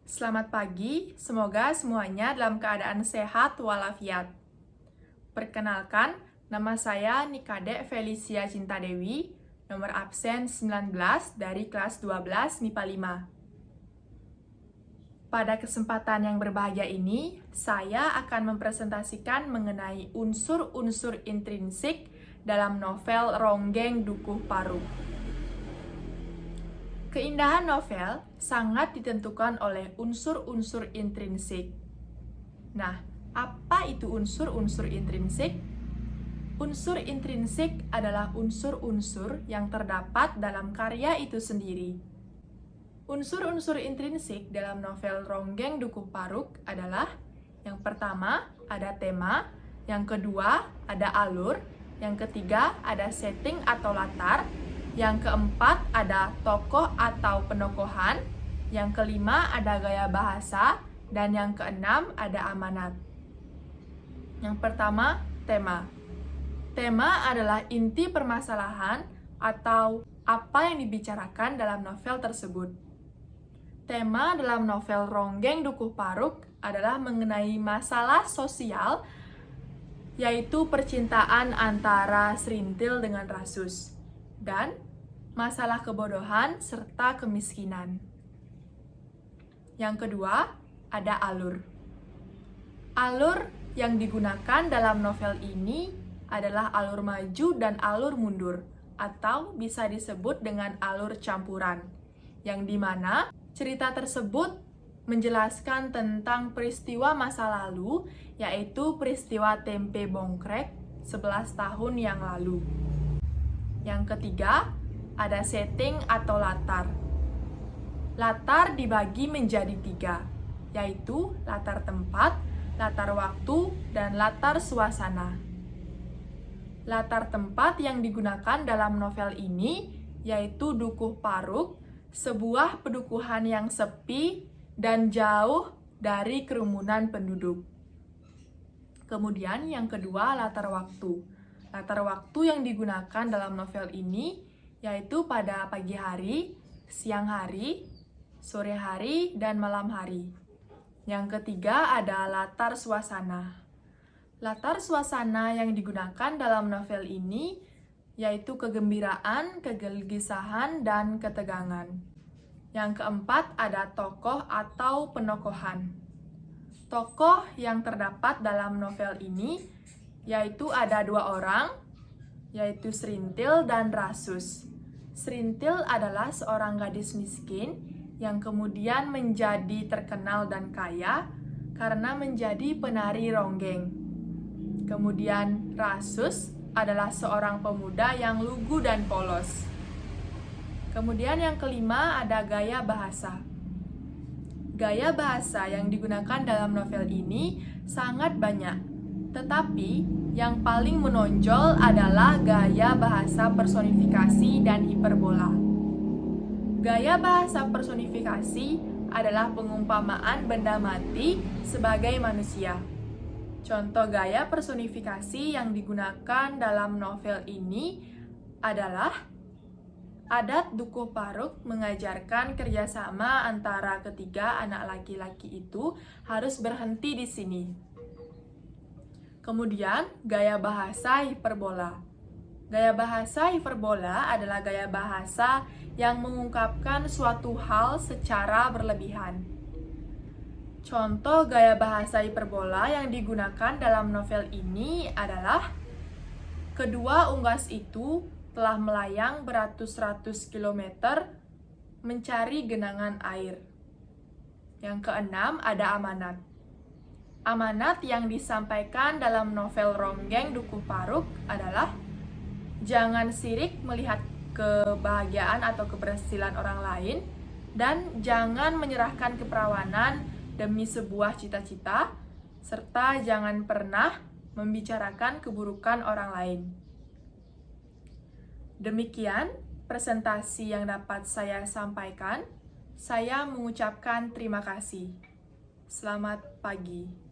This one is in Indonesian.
Selamat pagi, semoga semuanya dalam keadaan sehat walafiat. Perkenalkan, nama saya Nikade Felicia Cinta Dewi, nomor absen 19 dari kelas 12 MIPA 5. Pada kesempatan yang berbahagia ini, saya akan mempresentasikan mengenai unsur-unsur intrinsik dalam novel Ronggeng Dukuh Paruk. Keindahan novel sangat ditentukan oleh unsur-unsur intrinsik. Nah, apa itu unsur-unsur intrinsik? Unsur intrinsik adalah unsur-unsur yang terdapat dalam karya itu sendiri. Unsur-unsur intrinsik dalam novel Ronggeng Dukuh Paruk adalah: yang pertama, ada tema; yang kedua, ada alur; yang ketiga, ada setting atau latar; yang keempat, ada tokoh atau penokohan; yang kelima, ada gaya bahasa; dan yang keenam, ada amanat. Yang pertama, tema. Tema adalah inti permasalahan atau apa yang dibicarakan dalam novel tersebut. Tema dalam novel Ronggeng Dukuh Paruk adalah mengenai masalah sosial, yaitu percintaan antara Srintil dengan Rasus, dan masalah kebodohan serta kemiskinan. Yang kedua, ada alur. Alur yang digunakan dalam novel ini adalah alur maju dan alur mundur, atau bisa disebut dengan alur campuran, yang dimana cerita tersebut menjelaskan tentang peristiwa masa lalu, yaitu peristiwa tempe bongkrek 11 tahun yang lalu. Yang ketiga, ada setting atau latar. Latar dibagi menjadi 3, yaitu latar tempat, latar waktu, dan latar suasana. Latar tempat yang digunakan dalam novel ini yaitu Dukuh Paruk, sebuah pedukuhan yang sepi dan jauh dari kerumunan penduduk. Kemudian yang kedua, latar waktu. Latar waktu yang digunakan dalam novel ini yaitu pada pagi hari, siang hari, sore hari, dan malam hari. Yang ketiga ada latar suasana. Latar suasana yang digunakan dalam novel ini yaitu kegembiraan, kegelisahan, dan ketegangan. Yang keempat ada tokoh atau penokohan. Tokoh yang terdapat dalam novel ini yaitu ada 2 orang, yaitu Srintil dan Rasus. Srintil adalah seorang gadis miskin yang kemudian menjadi terkenal dan kaya karena menjadi penari ronggeng. Kemudian Rasus adalah seorang pemuda yang lugu dan polos. Kemudian yang kelima ada gaya bahasa. Gaya bahasa yang digunakan dalam novel ini sangat banyak, tetapi yang paling menonjol adalah gaya bahasa personifikasi dan hiperbola. Gaya bahasa personifikasi adalah pengumpamaan benda mati sebagai manusia. Contoh gaya personifikasi yang digunakan dalam novel ini adalah: adat Dukuh Paruk mengajarkan kerjasama antara ketiga anak laki-laki itu harus berhenti di sini. Kemudian, gaya bahasa hiperbola. Gaya bahasa hiperbola adalah gaya bahasa yang mengungkapkan suatu hal secara berlebihan. Contoh gaya bahasa hiperbola yang digunakan dalam novel ini adalah: kedua unggas itu telah melayang beratus-ratus kilometer mencari genangan air. Yang keenam ada amanat. Amanat yang disampaikan dalam novel Ronggeng Dukuh Paruk adalah: jangan sirik melihat kebahagiaan atau keberhasilan orang lain, dan jangan menyerahkan keperawanan demi sebuah cita-cita, serta jangan pernah membicarakan keburukan orang lain. Demikian presentasi yang dapat saya sampaikan. Saya mengucapkan terima kasih. Selamat pagi.